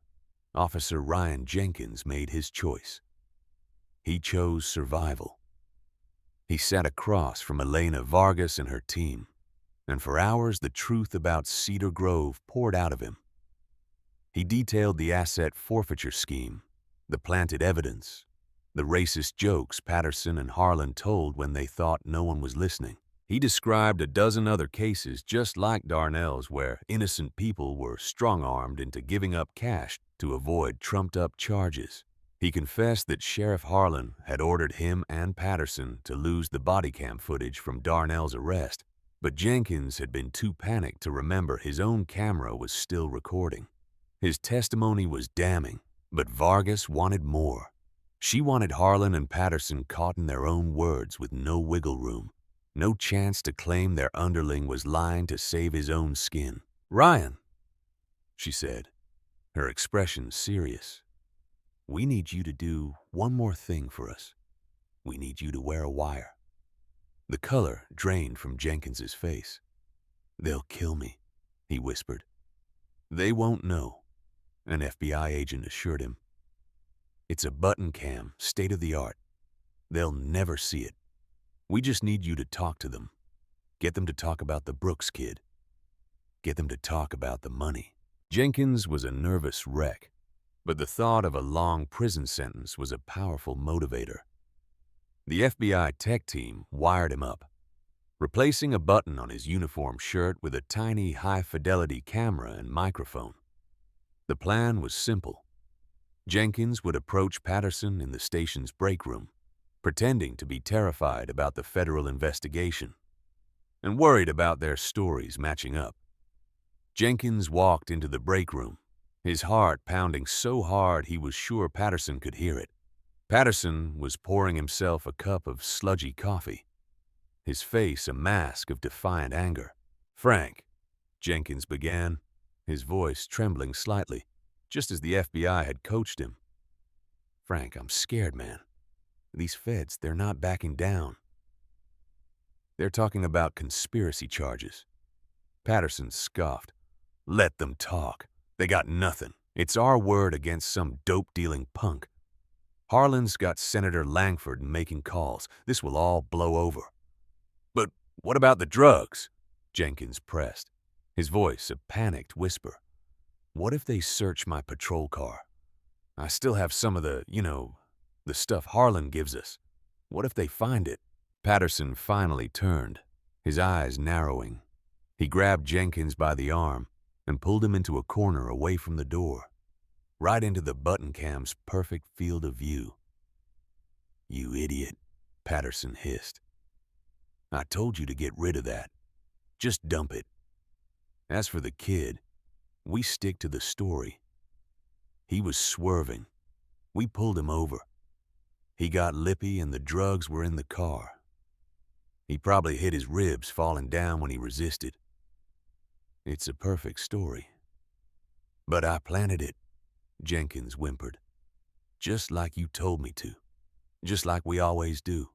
Officer Ryan Jenkins made his choice. He chose survival. He sat across from Elena Vargas and her team, and for hours the truth about Cedar Grove poured out of him. He detailed the asset forfeiture scheme, the planted evidence, the racist jokes Patterson and Harlan told when they thought no one was listening. He described a dozen other cases just like Darnell's where innocent people were strong-armed into giving up cash to avoid trumped-up charges. He confessed that Sheriff Harlan had ordered him and Patterson to lose the body cam footage from Darnell's arrest, but Jenkins had been too panicked to remember his own camera was still recording. His testimony was damning, but Vargas wanted more. She wanted Harlan and Patterson caught in their own words with no wiggle room, no chance to claim their underling was lying to save his own skin. "Ryan," she said, her expression serious, "we need you to do one more thing for us. We need you to wear a wire." The color drained from Jenkins's face. "They'll kill me," he whispered. "They won't know," an FBI agent assured him. "It's a button cam, state-of-the-art. They'll never see it. We just need you to talk to them. Get them to talk about the Brooks kid. Get them to talk about the money." Jenkins was a nervous wreck, but the thought of a long prison sentence was a powerful motivator. The FBI tech team wired him up, replacing a button on his uniform shirt with a tiny high-fidelity camera and microphone. The plan was simple. Jenkins would approach Patterson in the station's break room, pretending to be terrified about the federal investigation and worried about their stories matching up. Jenkins walked into the break room, his heart pounding so hard he was sure Patterson could hear it. Patterson was pouring himself a cup of sludgy coffee, his face a mask of defiant anger. "Frank," Jenkins began, his voice trembling slightly, just as the FBI had coached him. "Frank, I'm scared, man. These feds, they're not backing down. They're talking about conspiracy charges." Patterson scoffed. "Let them talk. They got nothing. It's our word against some dope-dealing punk. Harlan's got Senator Langford making calls. This will all blow over." "But what about the drugs?" Jenkins pressed, his voice a panicked whisper. "What if they search my patrol car? I still have some of the stuff Harlan gives us. What if they find it?" Patterson finally turned, his eyes narrowing. He grabbed Jenkins by the arm and pulled him into a corner away from the door, right into the button cam's perfect field of view. "You idiot," Patterson hissed. "I told you to get rid of that. Just dump it. As for the kid, we stick to the story. He was swerving. We pulled him over. He got lippy and the drugs were in the car. He probably hit his ribs falling down when he resisted. It's a perfect story. But I planted it," Jenkins whimpered. "Just like you told me to. Just like we always do.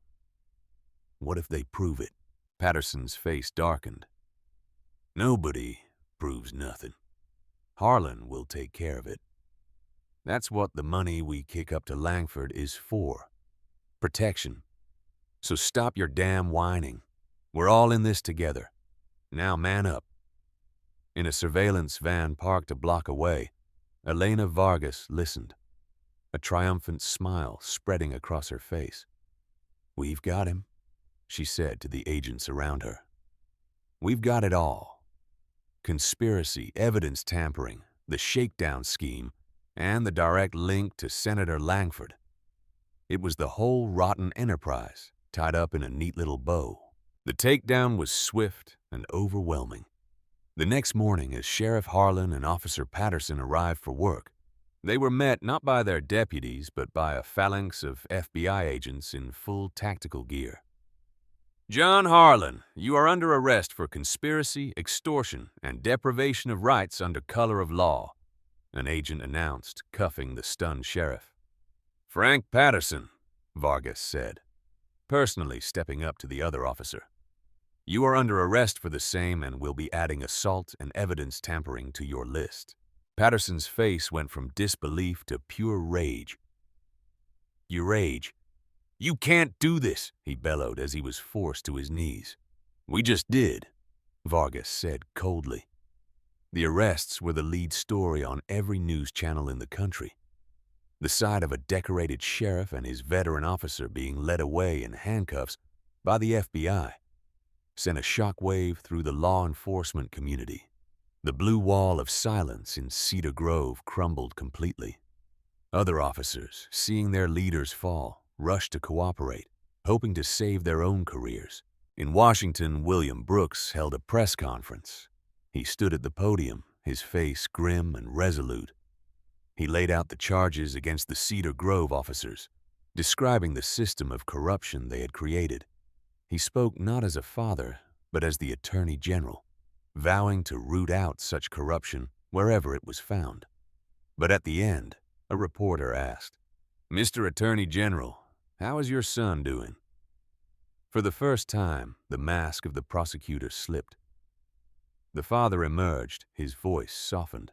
What if they prove it?" Patterson's face darkened. Nobody proves nothing. Harlan will take care of it. That's what the money we kick up to Langford is for. Protection. So stop your damn whining. We're all in this together. Now man up. In a surveillance van parked a block away, Elena Vargas listened, a triumphant smile spreading across her face. We've got him, she said to the agents around her. We've got it all. Conspiracy, evidence tampering, the shakedown scheme, and the direct link to Senator Langford. It was the whole rotten enterprise tied up in a neat little bow. The takedown was swift and overwhelming. The next morning, as Sheriff Harlan and Officer Patterson arrived for work, they were met not by their deputies, but by a phalanx of FBI agents in full tactical gear. John Harlan, you are under arrest for conspiracy, extortion, and deprivation of rights under color of law, an agent announced, cuffing the stunned sheriff. Frank Patterson, Vargas said, personally stepping up to the other officer. You are under arrest for the same and will be adding assault and evidence tampering to your list. Patterson's face went from disbelief to pure rage. You rage. You can't do this, he bellowed as he was forced to his knees. We just did, Vargas said coldly. The arrests were the lead story on every news channel in the country. The sight of a decorated sheriff and his veteran officer being led away in handcuffs by the FBI sent a shockwave through the law enforcement community. The blue wall of silence in Cedar Grove crumbled completely. Other officers, seeing their leaders fall, rushed to cooperate, hoping to save their own careers. In Washington, William Brooks held a press conference. He stood at the podium, his face grim and resolute. He laid out the charges against the Cedar Grove officers, describing the system of corruption they had created. He spoke not as a father, but as the Attorney General, vowing to root out such corruption wherever it was found. But at the end, a reporter asked, Mr. Attorney General, how is your son doing? For the first time, the mask of the prosecutor slipped. The father emerged, his voice softened.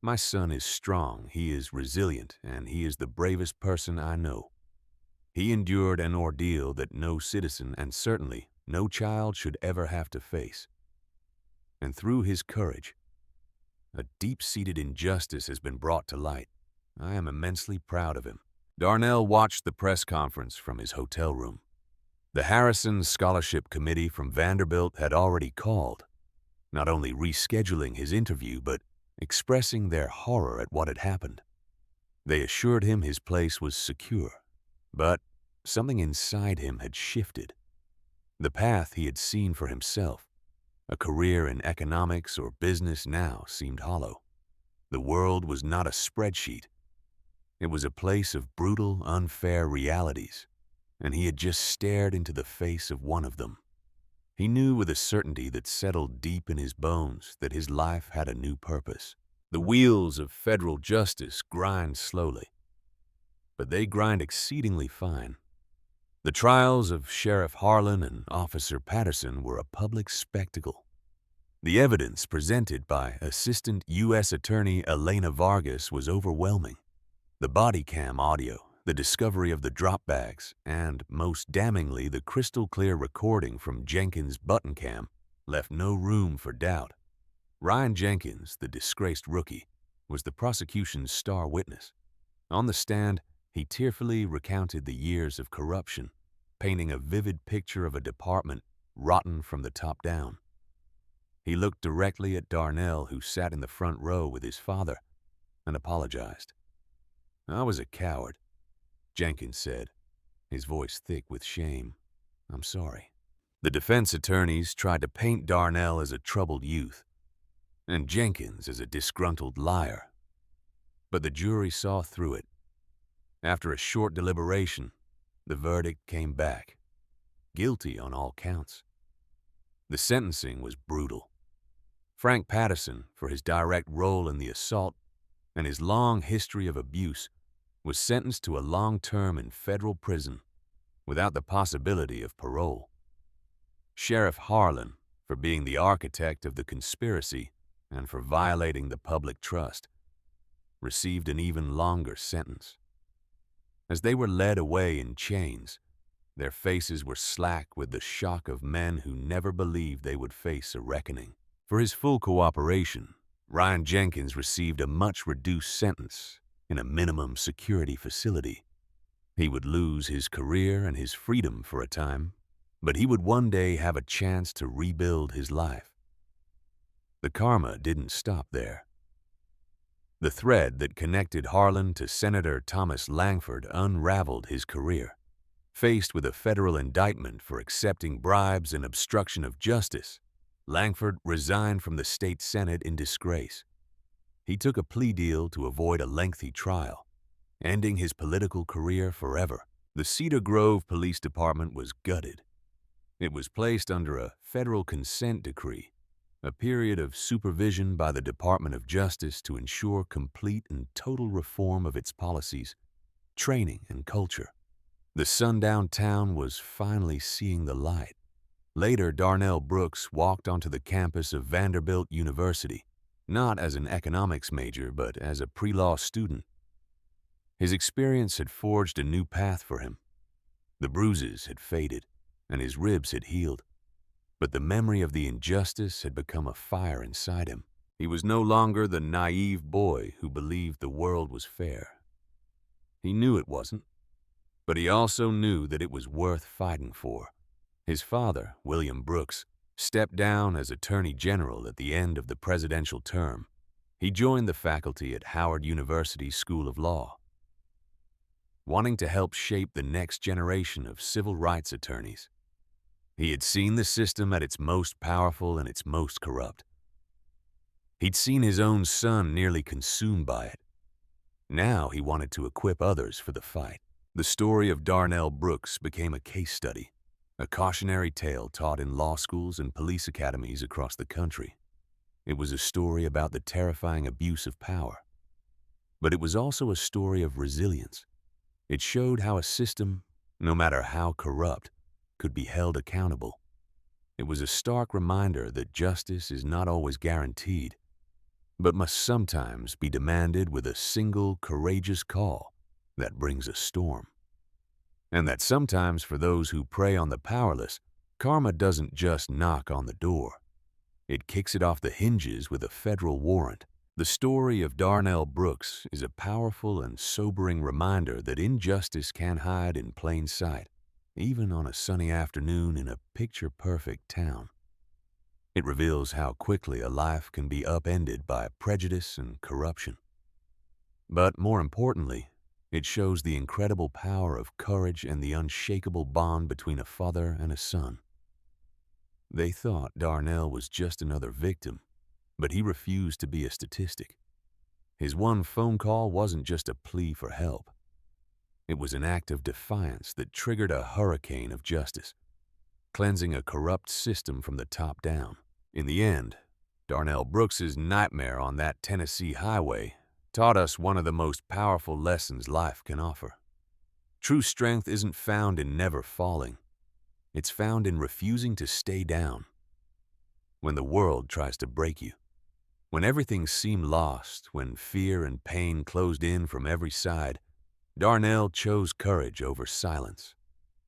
My son is strong, he is resilient, and he is the bravest person I know. He endured an ordeal that no citizen and certainly no child should ever have to face. And through his courage, a deep-seated injustice has been brought to light. I am immensely proud of him. Darnell watched the press conference from his hotel room. The Harrison Scholarship Committee from Vanderbilt had already called, not only rescheduling his interview, but expressing their horror at what had happened. They assured him his place was secure, but something inside him had shifted. The path he had seen for himself, a career in economics or business, now seemed hollow. The world was not a spreadsheet. It was a place of brutal, unfair realities, and he had just stared into the face of one of them. He knew with a certainty that settled deep in his bones that his life had a new purpose. The wheels of federal justice grind slowly, but they grind exceedingly fine. The trials of Sheriff Harlan and Officer Patterson were a public spectacle. The evidence presented by Assistant U.S. Attorney Elena Vargas was overwhelming. The body cam audio, the discovery of the drop bags, and, most damningly, the crystal-clear recording from Jenkins' button cam left no room for doubt. Ryan Jenkins, the disgraced rookie, was the prosecution's star witness. On the stand, he tearfully recounted the years of corruption, painting a vivid picture of a department rotten from the top down. He looked directly at Darnell, who sat in the front row with his father, and apologized. I was a coward, Jenkins said, his voice thick with shame. I'm sorry. The defense attorneys tried to paint Darnell as a troubled youth, and Jenkins as a disgruntled liar. But the jury saw through it. After a short deliberation, the verdict came back. Guilty on all counts. The sentencing was brutal. Frank Patterson, for his direct role in the assault and his long history of abuse, was sentenced to a long term in federal prison without the possibility of parole. Sheriff Harlan for being the architect of the conspiracy and for violating the public trust, received an even longer sentence. As they were led away in chains, their faces were slack with the shock of men who never believed they would face a reckoning. For his full cooperation, Ryan Jenkins received a much reduced sentence in a minimum security facility. He would lose his career and his freedom for a time, but he would one day have a chance to rebuild his life. The karma didn't stop there. The thread that connected Harlan to Senator Thomas Langford unraveled his career. Faced with a federal indictment for accepting bribes and obstruction of justice, Langford resigned from the state Senate in disgrace. He took a plea deal to avoid a lengthy trial, ending his political career forever. The Cedar Grove Police Department was gutted. It was placed under a federal consent decree, a period of supervision by the Department of Justice to ensure complete and total reform of its policies, training, and culture. The sundown town was finally seeing the light. Later, Darnell Brooks walked onto the campus of Vanderbilt University, not as an economics major, but as a pre-law student. His experience had forged a new path for him. The bruises had faded, and his ribs had healed. But the memory of the injustice had become a fire inside him. He was no longer the naive boy who believed the world was fair. He knew it wasn't, but he also knew that it was worth fighting for. His father, William Brooks, stepped down as Attorney General at the end of the presidential term. He joined the faculty at Howard University School of Law, wanting to help shape the next generation of civil rights attorneys. He had seen the system at its most powerful and its most corrupt. He'd seen his own son nearly consumed by it. Now he wanted to equip others for the fight. The story of Darnell Brooks became a case study, a cautionary tale taught in law schools and police academies across the country. It was a story about the terrifying abuse of power. But it was also a story of resilience. It showed how a system, no matter how corrupt, could be held accountable. It was a stark reminder that justice is not always guaranteed, but must sometimes be demanded with a single courageous call that brings a storm. And that sometimes for those who prey on the powerless, karma doesn't just knock on the door. It kicks it off the hinges with a federal warrant. The story of Darnell Brooks is a powerful and sobering reminder that injustice can hide in plain sight, even on a sunny afternoon in a picture-perfect town. It reveals how quickly a life can be upended by prejudice and corruption. But more importantly, it shows the incredible power of courage and the unshakable bond between a father and a son. They thought Darnell was just another victim, but he refused to be a statistic. His one phone call wasn't just a plea for help. It was an act of defiance that triggered a hurricane of justice, cleansing a corrupt system from the top down. In the end, Darnell Brooks's nightmare on that Tennessee highway taught us one of the most powerful lessons life can offer. True strength isn't found in never falling. It's found in refusing to stay down. When the world tries to break you, when everything seemed lost, when fear and pain closed in from every side, Darnell chose courage over silence.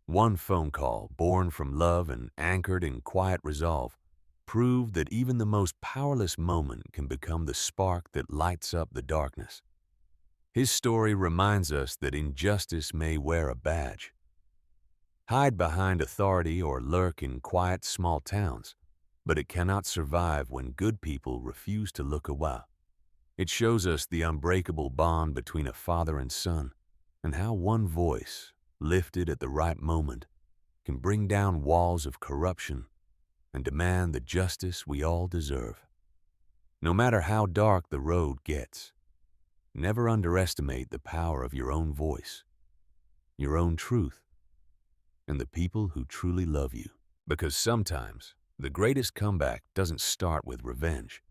One phone call, born from love and anchored in quiet resolve, proved that even the most powerless moment can become the spark that lights up the darkness. His story reminds us that injustice may wear a badge, hide behind authority, or lurk in quiet small towns, but it cannot survive when good people refuse to look away. It shows us the unbreakable bond between a father and son, and how one voice, lifted at the right moment, can bring down walls of corruption and demand the justice we all deserve. No matter how dark the road gets, never underestimate the power of your own voice, your own truth, and the people who truly love you. Because sometimes the greatest comeback doesn't start with revenge.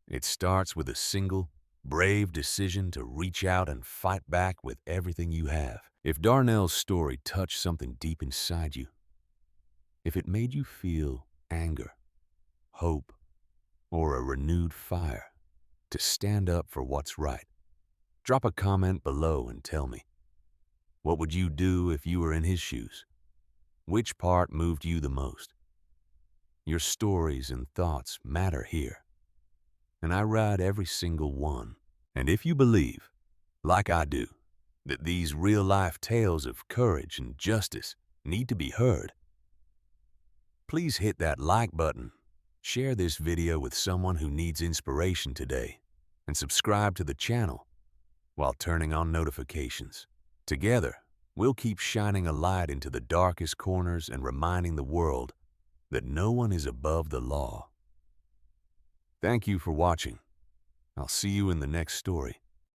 It starts with a single, brave decision to reach out and fight back with everything you have. If Darnell's story touched something deep inside you, If it made you feel anger, hope, or a renewed fire to stand up for what's right, drop a comment below and tell me. What would you do if you were in his shoes? Which part moved you the most? Your stories and thoughts matter here, and I read every single one. And if you believe, like I do, that these real-life tales of courage and justice need to be heard, please hit that like button, share this video with someone who needs inspiration today, and subscribe to the channel while turning on notifications. Together, we'll keep shining a light into the darkest corners and reminding the world that no one is above the law. Thank you for watching. I'll see you in the next story.